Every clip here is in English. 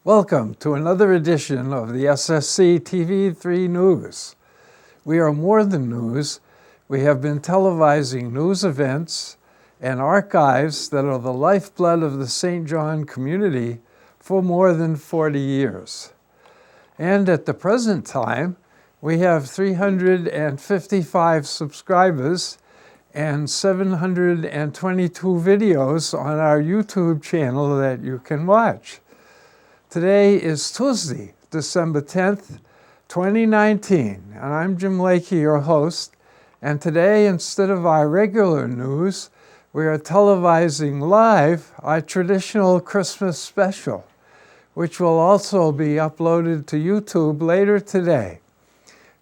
Welcome to another edition of the SSC TV3 News. We are more than news. We have been televising news events and archives that are the lifeblood of the St. John community for more than 40 years. And at the present time, we have 355 subscribers and 722 videos on our YouTube channel that you can watch. Today is Tuesday, December 10th, 2019, and I'm Jim Lakey, your host. And today, instead of our regular news, we are televising live our traditional Christmas special, which will also be uploaded to YouTube later today.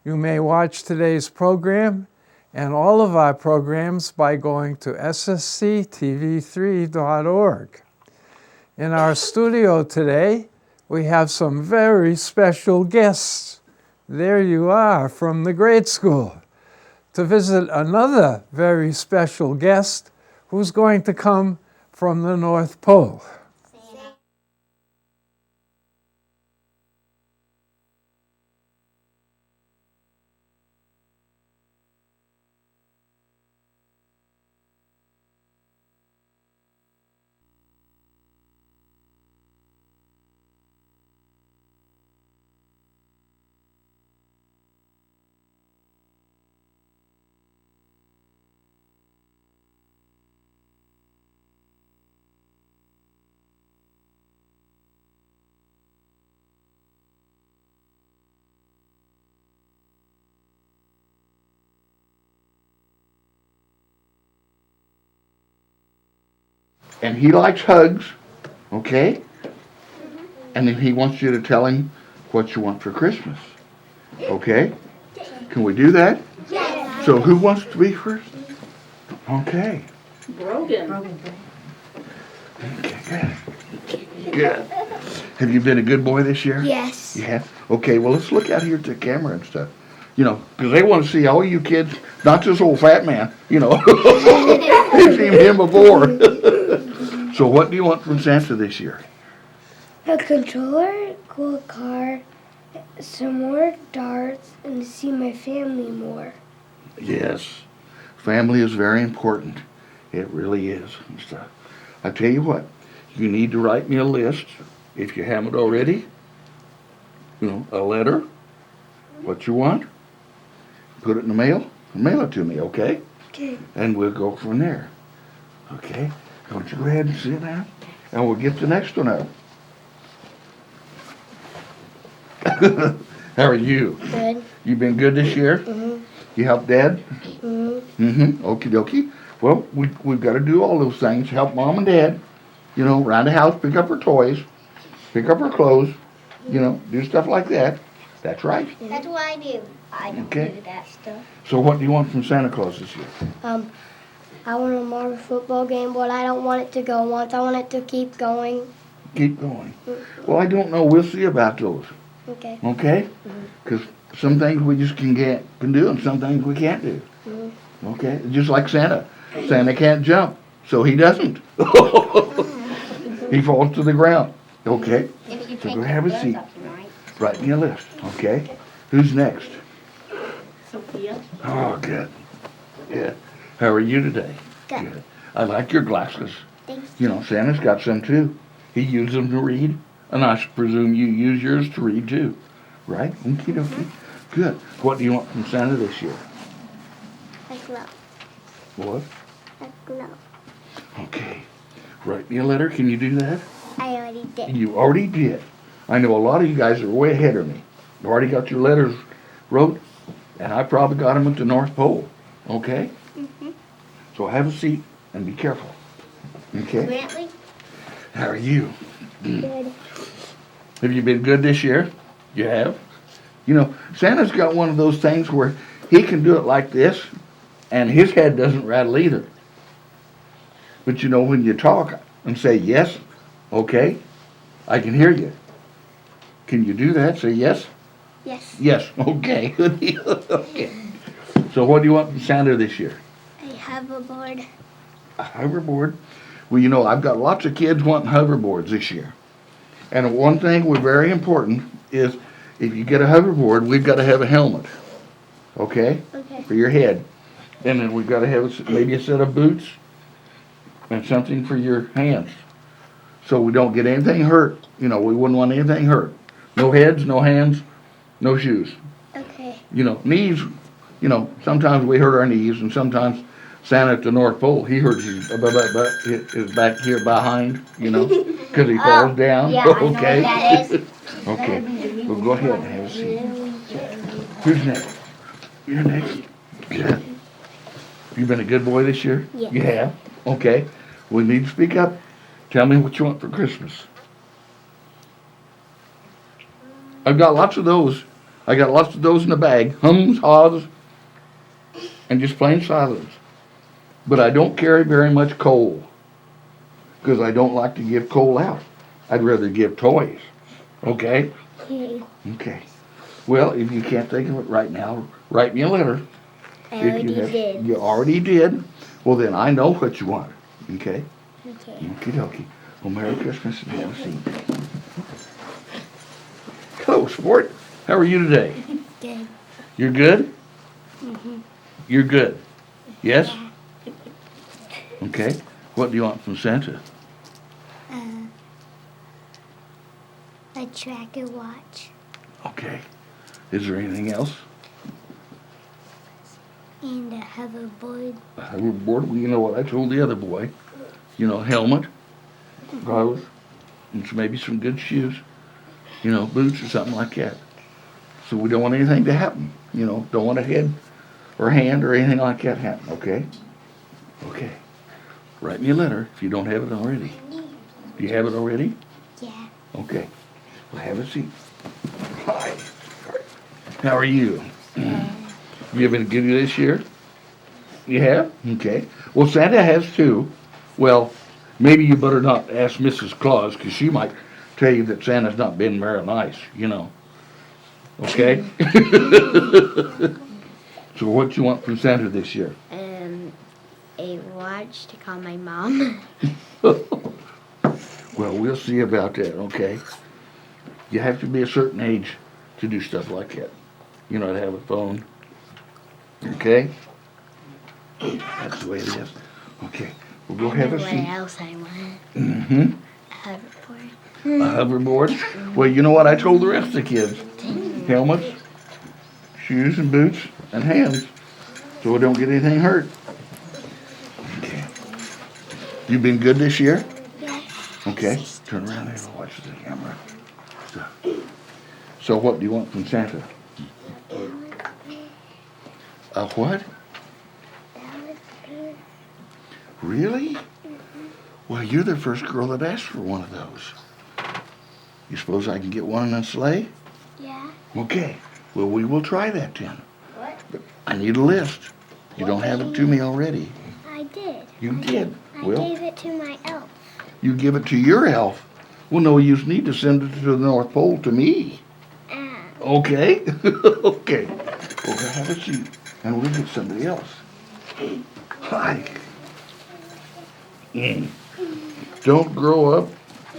You may watch today's program and all of our programs by going to ssctv3.org. In our studio today, we have some very special guests. There you are from the grade school to visit another very special guest who's going to come from the North Pole. And he likes hugs, okay? And then he wants you to tell him what you want for Christmas, okay? Can we do that? Yes. So who wants to be first? Okay. Brogan. Okay, good. Good. Have you been a good boy this year? Yes. You have? Okay, well, let's look out here at the camera and stuff. You know, because they want to see all you kids, not this old fat man, you know. They've seen him before. So what do you want from Santa this year? A controller, cool car, some more darts, and to see my family more. Yes. Family is very important. It really is. And stuff. I tell you what, you need to write me a list, if you haven't already. You know, a letter, what you want, put it in the mail, and mail it to me, okay? Okay. And we'll go from there. Okay? Don't you go ahead and sit down, and we'll get the next one up. How are you? Good. You been good this year? Mm-hmm. You help Dad? Mm-hmm. Mm-hmm. Okie dokie. Well, we've got to do all those things. Help Mom and Dad. You know, around the house, pick up her toys, pick up her clothes. You know, do stuff like that. That's right. That's what I do. I don't Okay. do that stuff. So what do you want from Santa Claus this year? I want a more football game, but I don't want it to go once. I want it to keep going. Keep going. Well, I don't know. We'll see about those. Okay. Okay? Because some things we just can do, and some things we can't do. Okay? Just like Santa. Santa can't jump, so he doesn't. He falls to the ground. Okay? If you So take go have a your seat. clothes off tonight. Write me a list. Okay? Who's next? Sophia. Oh, good. Yeah. How are you today? Good. I like your glasses. Thanks. You know, Santa's got some too. He uses them to read, and I presume you use yours to read too, right? Okie dokie. Good. What do you want from Santa this year? A glove. What? A glove. Okay. Write me a letter. Can you do that? I already did. You already did. I know a lot of you guys are way ahead of me. You already got your letters wrote, and I probably got them at the North Pole. Okay? So have a seat and be careful. Okay? Brantley. How are you? Good. Have you been good this year? You have? You know, Santa's got one of those things where he can do it like this, and his head doesn't rattle either. But you know, when you talk and say yes, okay, I can hear you. Can you do that? Say yes? Yes. Yes. Okay. Good deal. Okay. So what do you want from Santa this year? A hoverboard. A hoverboard? Well, you know, I've got lots of kids wanting hoverboards this year. And one thing we're very important is if you get a hoverboard, we've got to have a helmet, okay, Okay. for your head. And then we've got to have maybe a set of boots and something for your hands. So we don't get anything hurt. You know, we wouldn't want anything hurt. No heads, no hands, no shoes. Okay. You know, knees, you know, sometimes we hurt our knees, and sometimes Santa at the North Pole, he hurts his back here behind, you know, because he falls down. Yeah, I know what Okay. that is. Okay, well, go ahead and have a seat. Who's next? You're next. Yeah. You been a good boy this year? Yes. You have? Okay. We need to speak up. Tell me what you want for Christmas. I've got lots of those. I got lots of those in the bag. Hums, haws, and just plain silence. But I don't carry very much coal because I don't like to give coal out. I'd rather give toys. Okay? Okay. Well, if you can't think of it right now, write me a letter. I If already you have- did. You already did? Well, then I know what you want. Okay? Okay. Okie dokie. Well, Merry Christmas and have a seat. Hello, sport. How are you today? Good. You're good? You're good. Yes? Okay. What do you want from Santa? A tracker watch Okay. Is there anything else? and a hoverboard. A hoverboard? Well, you know what I told the other boy. You know, helmet, goggles, and maybe some good shoes. You know, boots or something like that. So we don't want anything to happen. You know, don't want a head or hand or anything like that happen, okay? Okay. Write me a letter if you don't have it already. Do you have it already? Yeah. Okay. Well, have a seat. Hi. How are you? You been good this year? You have? Okay. Well, Santa has too. Well, maybe you better not ask Mrs. Claus, because she might tell you that Santa's not been very nice, you know. Okay? So what you want from Santa this year? A watch to call my mom. Well, we'll see about that, okay? You have to be a certain age to do stuff like that. You know, to have a phone. Okay? That's the way it is. Okay, we'll go have a What seat. else I want? Mm-hmm. A hoverboard. A hoverboard? Well, you know what I told the rest of the kids? Helmets, shoes and boots, and hands, so we don't get anything hurt. Okay. You been good this year? Yes. Okay, turn around there and watch the camera. So what do you want from Santa? A what? Really? Well, you're the first girl that asked for one of those. You suppose I can get one in a sleigh? Yeah. Okay, well, we will try that then. What? But I need a list. You don't have it to me already. I did. You did. I Well, gave it to my elf. you give it to your elf. Well, no, you need to send it to the North Pole to me. Okay? Okay. We'll go have a seat, and we'll get somebody else. Hi. Don't grow up.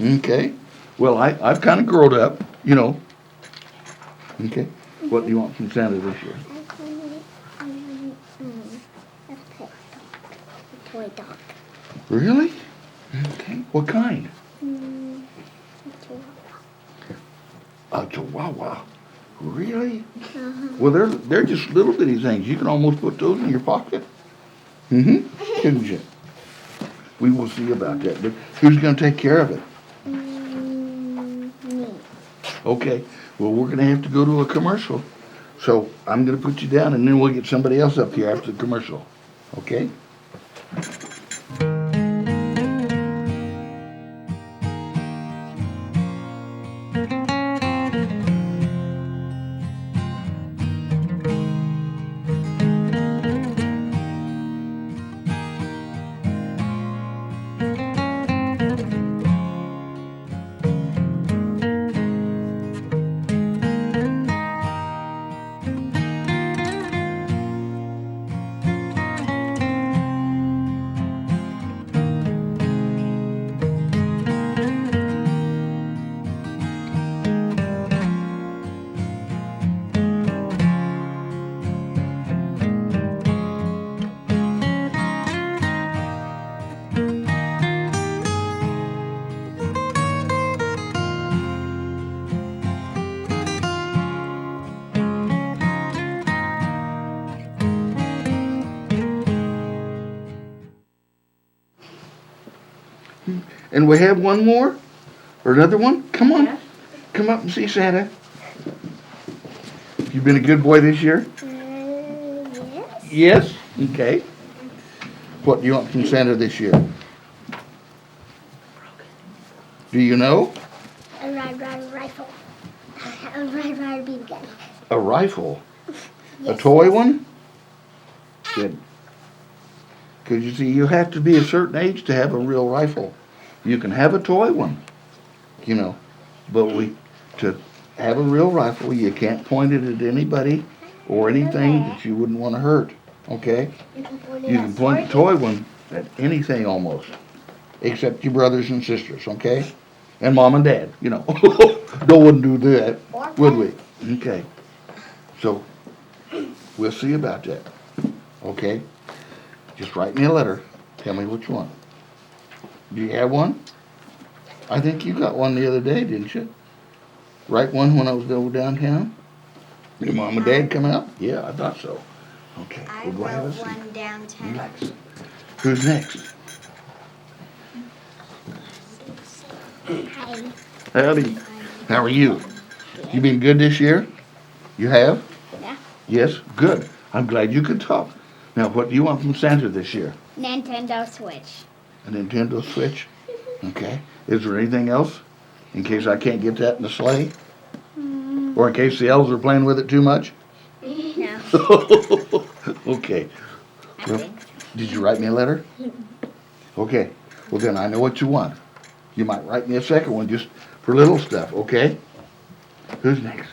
Okay. Well, I've kind of grown up, you know. Okay. What do you want from Santa this year? A pet dog. A toy dog. Really? Okay. What kind? A chihuahua. Really? Well, they're just little bitty things. You can almost put those in your pocket. Mm-hmm. Couldn't you? We will see about that. But who's going to take care of it? Me. Okay. Well, we're going to have to go to a commercial. So I'm going to put you down, and then we'll get somebody else up here after the commercial. Okay? And we have one more? Or another one? Come on. Come up and see Santa. You been a good boy this year? Yes. Yes? Okay. What do you want from Santa this year? Do you know? A rifle. A BB gun. A rifle? A Yes. toy one? Good. Because you see, you have to be a certain age to have a real rifle. You can have a toy one, you know, but to have a real rifle, you can't point it at anybody or anything that you wouldn't want to hurt, okay? You can point You can point the toy one at anything almost, except your brothers and sisters, okay? And mom and dad, you know. Wouldn't do that, would we? Okay. So, we'll see about that, okay? Just write me a letter. Tell me which one. Do you have one? I think you got one the other day, didn't you? Write one when I was over downtown? Your mom and dad come out? Yeah, I thought so. Okay. I we'll go have a wrote seat. one downtown. Relax. Who's next? Hi. Howdy. How are you? You been good this year? You have? Yeah. Yes? Good. I'm glad you could talk. Now, what do you want from Santa this year? Nintendo Switch. A Nintendo Switch? Okay. Is there anything else? In case I can't get that in the sleigh? Or in case the elves are playing with it too much? No. Okay. I Well, think. did you write me a letter? Okay. Well, then I know what you want. You might write me a second one just for little stuff, okay? Who's next?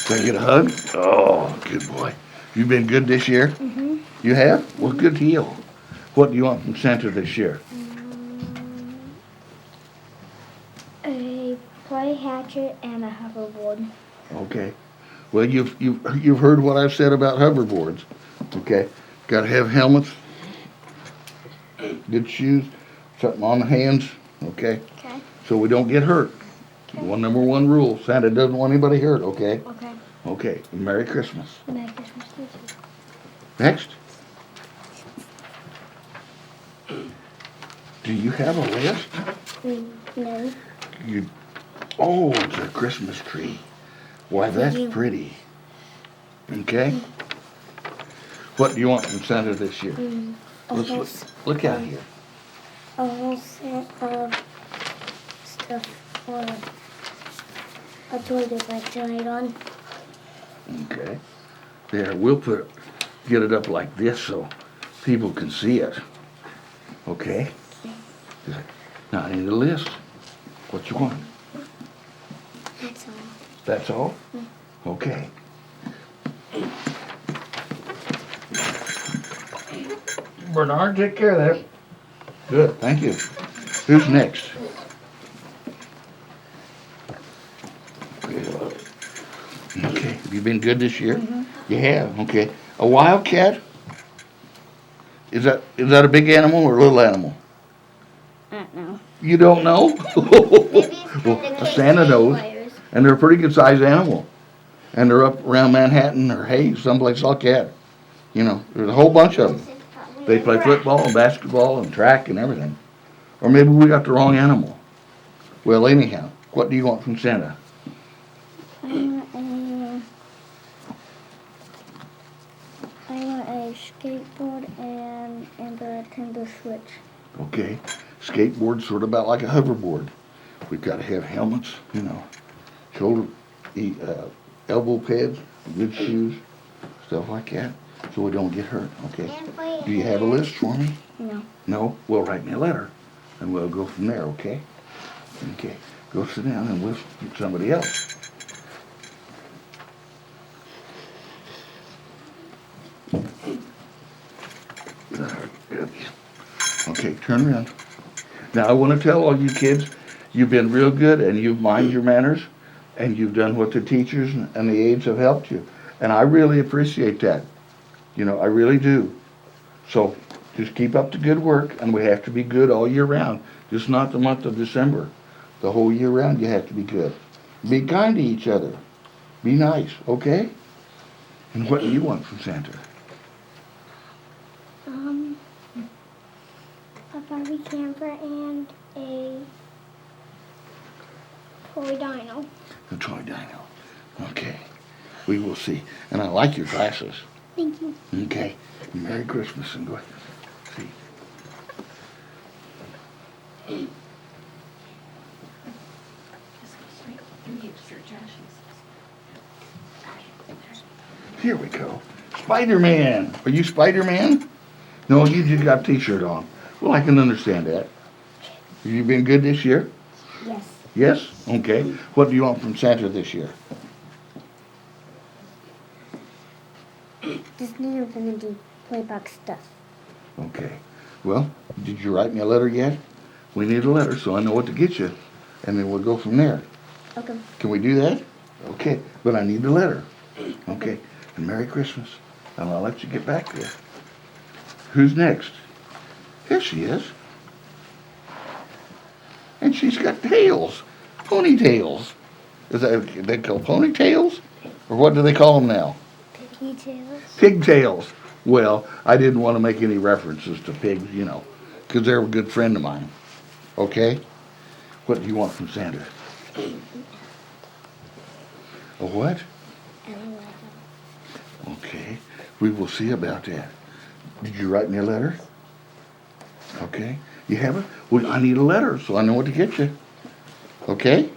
Can I get a hug? Oh, good boy. You been good this year? Mm-hmm. You have? Well, good deal. What do you want from Santa this year? A play hatchet and a hoverboard. Okay. Well, you've heard what I've said about hoverboards. Okay. Got to have helmets, good shoes, something on the hands. Okay. Okay. So we don't get hurt. Number one rule: Santa doesn't want anybody hurt. Okay. Okay. Okay. Merry Christmas. Merry Christmas to you. Next. Do you have a list? No. You. Oh, it's a Christmas tree. Why, that's pretty. Okay. What do you want from Santa this year? A Let's whole, look out here. a whole set of stuff for a toy to like to ride on. Okay. There, we'll get it up like this so people can see it. Okay. Now I need a list. What you want? That's all. That's all? Okay. Bernard, take care of that. Good, thank you. Who's next? Okay, have you been good this year? You have, okay. A wildcat? Is that a big animal or a little animal? I don't know. You don't know? Well, Santa knows. And they're a pretty good sized animal. And they're up around Manhattan or Hayes, someplace like that. You know, there's a whole bunch of them. They play football and basketball and track and everything. Or maybe we got the wrong animal. Well, anyhow, what do you want from Santa? I want a skateboard and a Nintendo Switch. Okay, skateboard's sort of about like a hoverboard. We've got to have helmets, you know, shoulder, elbow pads, good shoes, stuff like that, so we don't get hurt, okay? Do you have a list for me? No. No? Well, write me a letter, and we'll go from there, okay? Okay, go sit down and we'll get somebody else. Good. Okay, turn around. Now, I want to tell all you kids, you've been real good and you've mind your manners and you've done what the teachers and the aides have helped you. And I really appreciate that. You know, I really do. So just keep up the good work, and we have to be good all year round, just not the month of December. The whole year round you have to be good. Be kind to each other. Be nice, okay? And what do you want from Santa? baby camper and a toy dino. A toy dino. Okay. We will see. And I like your glasses. Thank you. Okay. Merry Christmas and go ahead. See. Here we go. Spider-Man. Are you Spider-Man? No, you just got a t-shirt on. Well, I can understand that. Have you been good this year? Yes. Yes? Okay. What do you want from Santa this year? Disney Infinity Playbox stuff. Okay. Well, did you write me a letter yet? We need a letter so I know what to get you. And then we'll go from there. Okay. Can we do that? Okay. But I need the letter. Okay. And Merry Christmas. And I'll let you get back there. Who's next? Here she is. And she's got tails. Ponytails. Is that they call ponytails? Or what do they call them now? Pigtails. Pigtails. Well, I didn't want to make any references to pigs, you know, because they're a good friend of mine. Okay? What do you want from Santa? A what? Okay. We will see about that. Did you write me a letter? Okay. You haven't? Well, I need a letter so I know what to get you. Okay?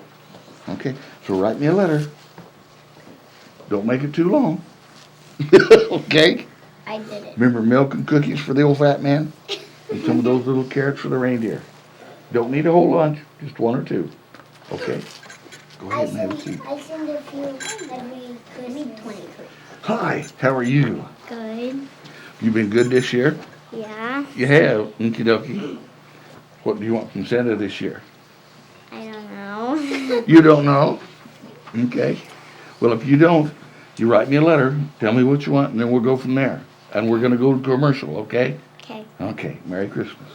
Okay. So write me a letter. Don't make it too long. Okay? I did it. Remember milk and cookies for the old fat man? And some of those little carrots for the reindeer. Don't need a whole lunch, just one or two. Okay? Go ahead and have a seat. I send a few every Christmas. 23. Hi, how are you? Good. You been good this year? Yeah. You have. Okie dokie. What do you want from Santa this year? I don't know. You don't know? Okay. Well, if you don't, you write me a letter, tell me what you want, and then we'll go from there. And we're going to go to commercial, okay? Okay. Okay. Merry Christmas.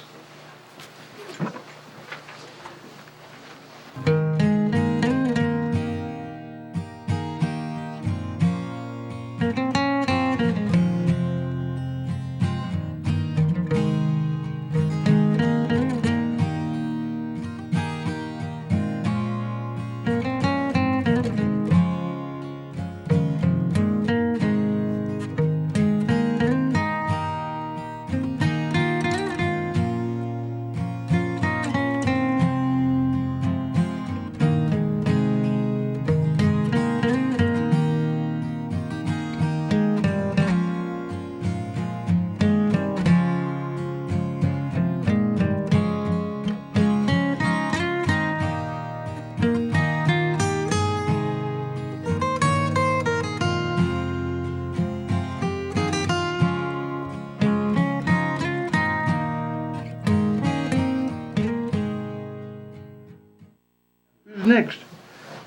Who's next?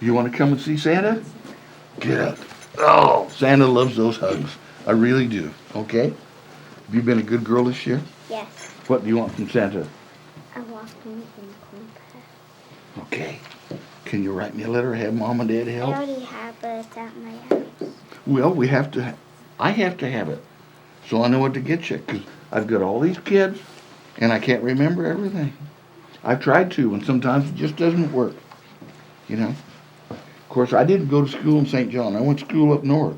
You want to come and see Santa? Get up. Oh, Santa loves those hugs. I really do. Okay? Have you been a good girl this year? Yes. What do you want from Santa? I walked in the compass. Okay. Can you write me a letter? Have Mom and Dad I help? already have, but it's at my house. Well, I have to have it. So I know what to get you. Because I've got all these kids, and I can't remember everything. I've tried to, and sometimes it just doesn't work. You know? Of course, I didn't go to school in St. John. I went to school up north.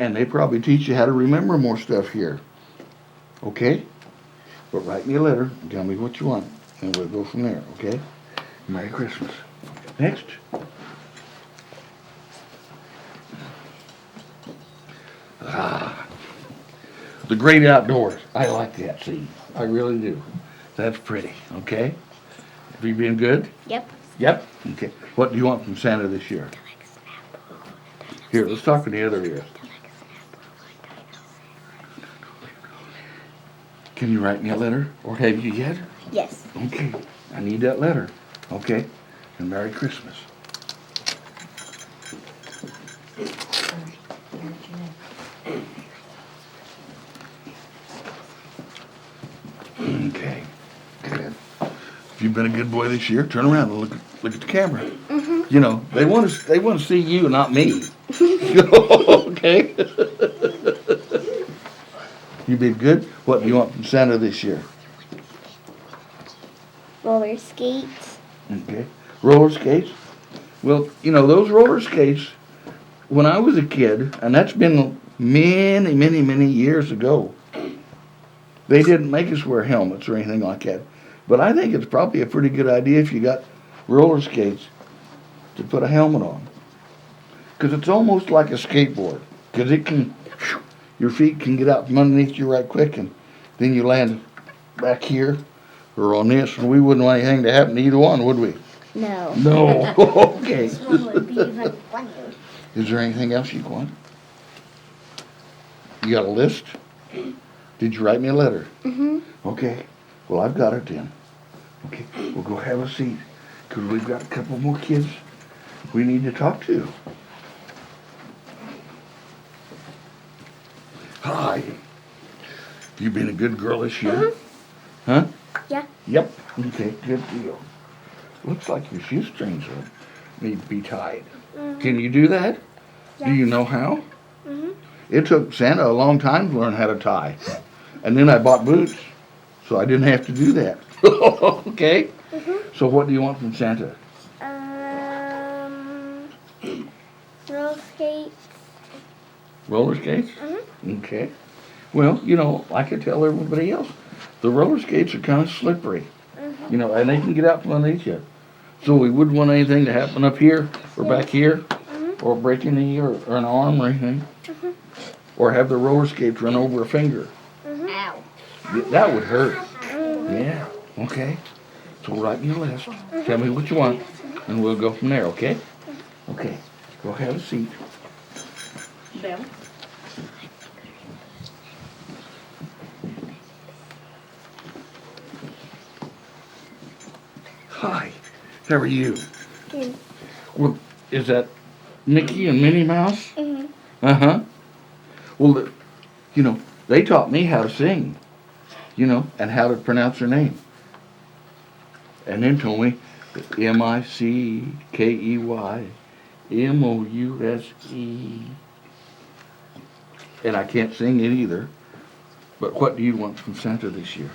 And they probably teach you how to remember more stuff here. Okay? But write me a letter and tell me what you want. And we'll go from there, okay? Merry Christmas. Next. The great outdoors. I like that scene. I really do. That's pretty, okay? Have you been good? Yep. Yep. Okay. What do you want from Santa this year? Here, let's talk to the other ear. Can you write me a letter? Or have you yet? Yes. Okay. I need that letter. Okay? And Merry Christmas. Okay. Good. If you've been a good boy this year, turn around and look at the camera. Mm-hmm. You know, they want to see you, not me. Okay. You been good? What do you want from Santa this year? roller skates. Okay. Roller skates? Well, you know, those roller skates, when I was a kid, and that's been many, many, many years ago, they didn't make us wear helmets or anything like that. But I think it's probably a pretty good idea if you got roller skates to put a helmet on. Because it's almost like a skateboard. Because it can, your feet can get out from underneath you right quick, and then you land back here or on this, and we wouldn't want anything to happen to either one, would we? No. No. Okay. This one would be even funny. Is there anything else you want? You got a list? Did you write me a letter? Mm-hmm. Okay. Well, I've got it then. Okay. We'll go have a seat. Because we've got a couple more kids we need to talk to. Hi. You been a good girl this year? Huh? Yeah. Yep. Okay, good deal. Looks like your shoestrings need to be tied. Can you do that? Yeah. Do you know how? Mm-hmm. It took Santa a long time to learn how to tie. And then I bought boots, so I didn't have to do that. Okay? So what do you want from Santa? Roller skates. Roller skates? Mm-hmm. Okay. Well, you know, like I tell everybody else, the roller skates are kind of slippery. Mm-hmm. You know, and they can get out from underneath you. So we wouldn't want anything to happen up here or back here, or break a knee or an arm or anything. Or have the roller skates run over a finger. Ow. That would hurt. Yeah, okay. So write me a list. Tell me what you want, and we'll go from there, okay? Okay, go have a seat. Bill? Hi, how are you? Good. Well, is that Mickey and Minnie Mouse? Mm-hmm. Uh-huh. Well, you know, they taught me how to sing, you know, and how to pronounce their name. And then told me M-I-C-K-E-Y-M-O-U-S-E. And I can't sing it either. But what do you want from Santa this year?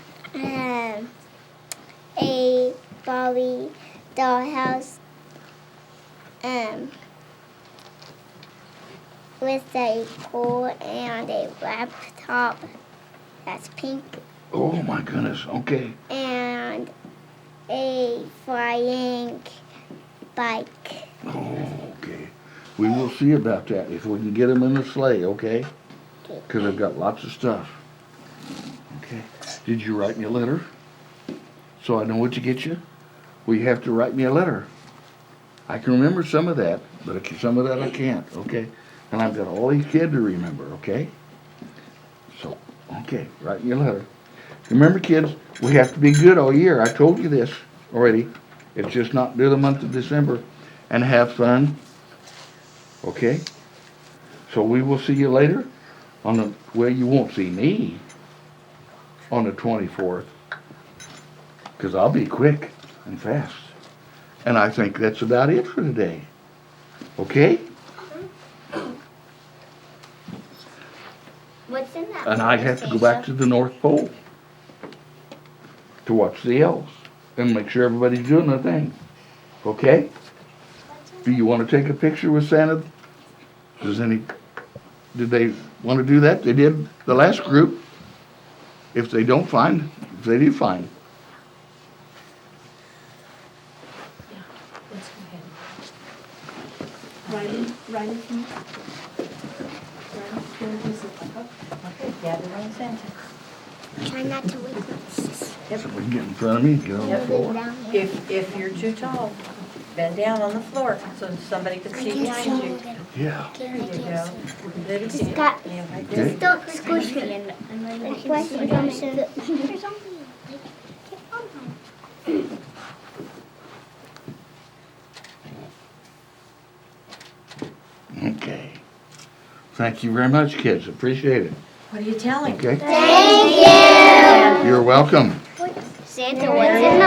A Barbie dollhouse. With a pool and a laptop that's pink. Oh my goodness, okay. And a flying bike. Oh, okay. We will see about that if we can get them in the sleigh, okay? Because I've got lots of stuff. Okay. Did you write me a letter? So I know what to get you? Well, you have to write me a letter. I can remember some of that, but some of that I can't, okay? And I've got all these kids to remember, okay? So, okay, write me a letter. Remember, kids, we have to be good all year. I told you this already. It's just not do the month of December and have fun, okay? So we will see you later on the, well, you won't see me on the 24th because I'll be quick and fast. And I think that's about it for today. Okay? What's in that? And I have to go back to the North Pole to watch the elves and make sure everybody's doing their thing. Okay? Do you want to take a picture with Santa? Did they want to do that? They did the last group. If they don't, fine. If they do, fine. Let's go ahead. Riley, can you? Okay, gather around Santa. Try not to wake up. So we can get in front of me and get on the floor. If you're too tall, bend down on the floor so somebody can see behind you. Yeah. There you go. Just got- Yeah, right Okay. there. Just don't squish me. Okay. Thank you very much, kids. Appreciate it. What are you telling? Okay? Thank you. You're welcome. Santa, what's in the